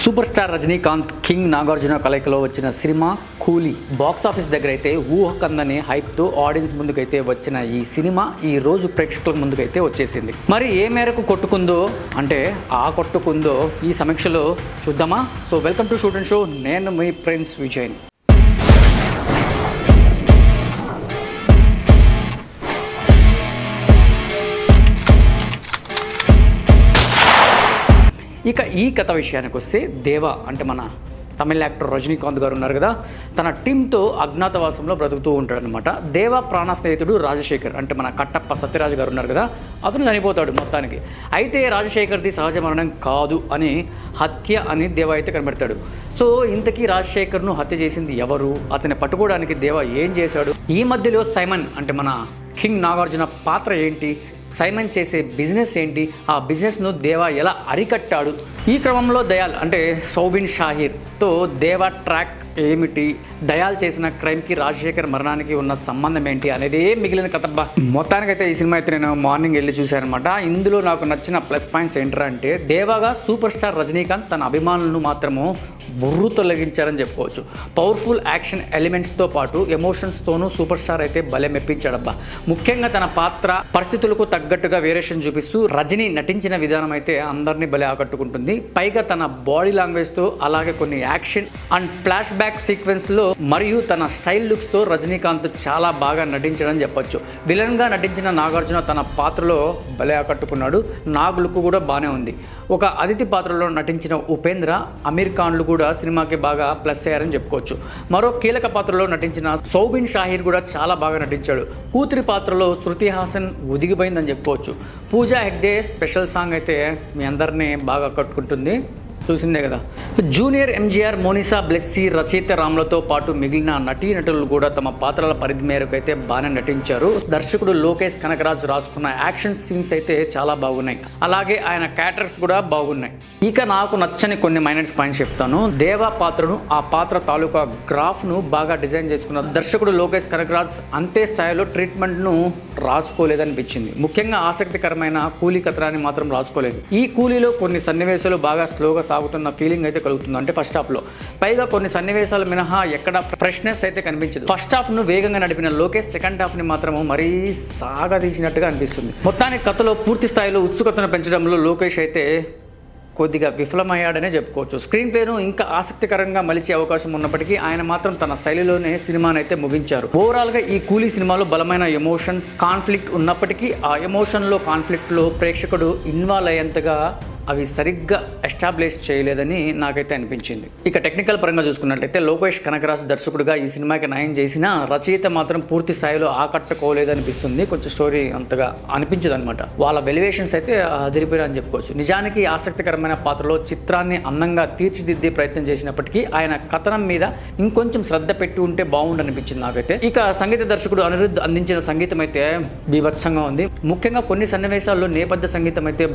Super star Rajinikanth king Nagarjuna కలయికలో వచ్చిన cinema కూలీ బాక్స్ ఆఫీస్ దగ్గర అయితే ఊహకందని హైప్తో ఆడియన్స్ ముందుకైతే వచ్చిన ఈ సినిమా ఈ రోజు ప్రేక్షకుల ముందుకైతే వచ్చేసింది. మరి ఏ మేరకు కొట్టుకుందో అంటే కొట్టుకుందో ఈ సమీక్షలో చూద్దామా. So welcome to shoot and show. నేను మీ ప్రిన్స్ విజయ్. ఇక ఈ కథ విషయానికి వస్తే దేవా అంటే మన తమిళ యాక్టర్ రజనీకాంత్ గారు ఉన్నారు కదా, తన టీంతో అజ్ఞాతవాసంలో బ్రతుకుతూ ఉంటాడనమాట. దేవా ప్రాణ స్నేహితుడు రాజశేఖర్ అంటే మన కట్టప్ప సత్యరాజు గారు ఉన్నారు కదా, అతను చనిపోతాడు మొత్తానికి. అయితే రాజశేఖర్ది సహజ మరణం కాదు అని హత్య అని దేవా అయితే కనబెడతాడు. సో ఇంతకీ రాజశేఖర్ను హత్య చేసింది ఎవరు, అతన్ని పట్టుకోవడానికి దేవా ఏం చేశాడు, ఈ మధ్యలో సైమన్ అంటే మన కింగ్ నాగార్జున పాత్ర ఏంటి, సైమన్ చేసే బిజినెస్ ఏంటి, ఆ బిజినెస్ను దేవా ఎలా అరికట్టాడు, ఈ క్రమంలో దయాల్ అంటే సౌబిన్ షాహీర్తో దేవా ట్రాక్ ఏమిటి, దయాల్ చేసిన క్రైమ్కి రాజశేఖర్ మరణానికి ఉన్న సంబంధం ఏంటి అనేది మిగిలిన కథ. మొత్తానికైతే ఈ సినిమా అయితే నేను మార్నింగ్ వెళ్ళి చూశానమాట. ఇందులో నాకు నచ్చిన ప్లస్ పాయింట్స్ ఏంటంటే దేవాగా సూపర్ స్టార్ రజనీకాంత్ తన అభిమానులను మాత్రము బుర్రు తొలగించారని చెప్పుకోవచ్చు. పవర్ఫుల్ యాక్షన్ ఎలిమెంట్స్తో పాటు ఎమోషన్స్తోనూ సూపర్ స్టార్ అయితే భలే మెప్పించాడబ్బా. ముఖ్యంగా తన పాత్ర పరిస్థితులకు తగ్గట్టుగా వేరియేషన్ చూపిస్తూ రజనీ నటించిన విధానం అయితే అందరినీ భలే ఆకట్టుకుంటుంది. పైగా తన బాడీ లాంగ్వేజ్తో అలాగే కొన్ని యాక్షన్ అండ్ ఫ్లాష్ బ్యాక్ సీక్వెన్స్లో మరియు తన స్టైల్ లుక్స్తో రజనీకాంత్ చాలా బాగా నటించడని చెప్పొచ్చు. విలన్గా నటించిన నాగార్జున తన పాత్రలో భలే ఆకట్టుకున్నాడు. నాగ్ లుక్ కూడా బాగానే ఉంది. ఒక అతిథి పాత్రలో నటించిన ఉపేంద్ర, అమీర్ ఖాన్లు కూడా సినిమాకి బాగా ప్లస్ అయ్యారని చెప్పుకోవచ్చు. మరో కీలక పాత్రలో నటించిన సౌబిన్ షాహీర్ కూడా చాలా బాగా నటించాడు. కూతురి పాత్రలో శృతి హాసన్ ఒదిగిపోయిందని చెప్పుకోవచ్చు. పూజా హెగ్డే స్పెషల్ సాంగ్ అయితే మీ అందరినీ బాగా కట్టుకుంటుంది, చూసిందే కదా. జూనియర్ ఎన్టీఆర్, మోనిసా, బ్లెస్సీ, రచయిత రామ్లతో పాటు మిగిలిన నటీనటులు కూడా తమ పాత్రల పరిధి మేరకు అయితే బాగానే నటించారు. దర్శకుడు లోకేష్ కనకరాజ్ రాసుకున్న యాక్షన్ సీన్స్ అయితే చాలా బాగున్నాయి. అలాగే ఆయన క్యారెక్టర్స్ కూడా బాగున్నాయి. ఇక నాకు నచ్చని కొన్ని మైనస్ పాయింట్స్ చెప్తాను. దేవా పాత్రను, ఆ పాత్ర తాలూకా గ్రాఫ్ను బాగా డిజైన్ చేసుకున్న దర్శకుడు లోకేష్ కనకరాజ్ అంతే స్థాయిలో ట్రీట్మెంట్ను రాసుకోలేదనిపించింది. ముఖ్యంగా ఆసక్తికరమైన కూలీ కథనాన్ని మాత్రం రాసుకోలేదు. ఈ కూలీలో కొన్ని సన్నివేశాలు బాగా స్లోగా సాగుతున్న ఫీలింగ్ అయితే కలుగుతుంది, అంటే ఫస్ట్ హాఫ్లో. పైగా కొన్ని సన్నివేశాలు మినహా ఎక్కడ ఫ్రెష్నెస్ అయితే కనిపించదు. ఫస్ట్ హాఫ్ను వేగంగా నడిపిన లోకేష్ సెకండ్ హాఫ్ని మాత్రము మరీ సాగదీసినట్టుగా అనిపిస్తుంది. మొత్తానికి కథలో పూర్తి స్థాయిలో ఉత్సుకతను పెంచడంలో లోకేష్ అయితే కొద్దిగా విఫలమయ్యాడనే చెప్పుకోవచ్చు. స్క్రీన్ ప్లేను ఇంకా ఆసక్తికరంగా మలిచే అవకాశం ఉన్నప్పటికీ ఆయన మాత్రం తన శైలిలోనే సినిమాను అయితే ముగించారు. ఓవరాల్గా ఈ కూలీ సినిమాలో బలమైన ఎమోషన్స్, కాన్ఫ్లిక్ట్ ఉన్నప్పటికీ ఆ ఎమోషన్లో, కాన్ఫ్లిక్ట్లో ప్రేక్షకుడు ఇన్వాల్వ్ అయ్యేంతగా అవి సరిగ్గా ఎస్టాబ్లిష్ చేయలేదని నాకైతే అనిపించింది. ఇక టెక్నికల్ పరంగా చూసుకున్నట్లయితే లోకేష్ కనకరాజ్ దర్శకుడిగా ఈ సినిమాకి న్యాయం చేసిన రచయిత మాత్రం పూర్తి స్థాయిలో ఆకట్టుకోలేదనిపిస్తుంది. కొంచెం స్టోరీ అంతగా అనిపించదు అనమాట. వాళ్ళ వెలివేషన్స్ అయితే అదిరిపోయారని చెప్పుకోవచ్చు. నిజానికి ఆసక్తికరమైన పాత్రలో చిత్రాన్ని అందంగా తీర్చిదిద్దే ప్రయత్నం చేసినప్పటికీ ఆయన కథనం మీద ఇంకొంచెం శ్రద్ధ పెట్టి ఉంటే బాగుండనిపించింది నాకైతే. ఇక సంగీత దర్శకుడు అనిరుద్ధ్ అందించిన సంగీతం అయితే బీభత్సంగా ఉంది. ముఖ్యంగా కొన్ని సన్నివేశాల్లో నేపథ్య సంగీతం అయితే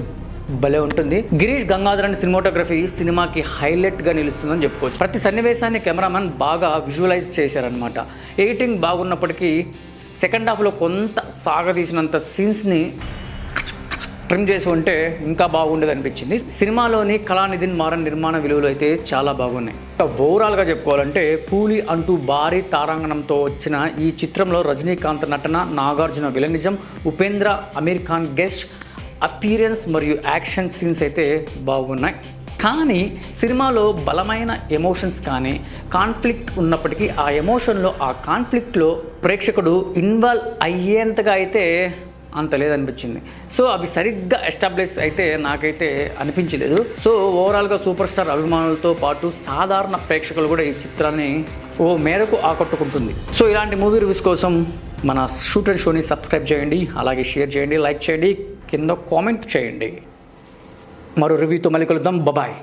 భలే ఉంటుంది. గిరీష్ గంగాధరన్ సినిమాటోగ్రఫీ సినిమాకి హైలైట్గా నిలుస్తుందని చెప్పుకోవచ్చు. ప్రతి సన్నివేశాన్ని కెమెరామెన్ బాగా విజువలైజ్ చేశారనమాట. ఎడిటింగ్ బాగున్నప్పటికీ సెకండ్ హాఫ్లో కొంత సాగదీసినంత సీన్స్ని ట్రిమ్ చేసి ఉంటే ఇంకా బాగుండేది అనిపించింది. సినిమాలోని కళానిధిన్ మారన్ నిర్మాణ విలువలు అయితే చాలా బాగున్నాయి. ఓవరాల్గా చెప్పుకోవాలంటే కూలీ అంటూ భారీ తారాంగణంతో వచ్చిన ఈ చిత్రంలో రజనీకాంత్ నటన, Nagarjuna villainism, Upendra, Aamir Khan guest appearance మరియు యాక్షన్ సీన్స్ అయితే బాగున్నాయి. కానీ సినిమాలో బలమైన ఎమోషన్స్ కానీ కాన్ఫ్లిక్ట్ ఉన్నప్పటికీ ఆ ఎమోషన్లో, ఆ కాన్ఫ్లిక్ట్లో ప్రేక్షకుడు ఇన్వాల్వ్ అయ్యేంతగా అయితే అంత లేదనిపించింది. సో అవి సరిగ్గా ఎస్టాబ్లిష్ అయితే నాకైతే అనిపించలేదు. సో ఓవరాల్గా సూపర్ స్టార్ అభిమానులతో పాటు సాధారణ ప్రేక్షకులు కూడా ఈ చిత్రాన్ని ఓ మేరకు ఆకట్టుకుంటుంది. సో ఇలాంటి మూవీ రివ్యూస్ కోసం మన షూట్ అండ్ షోని సబ్స్క్రైబ్ చేయండి, అలాగే షేర్ చేయండి, లైక్ చేయండి, కింద కామెంట్ చేయండి. మరో రివ్యూతో మళ్ళీ కలుద్దాం. బాయ్.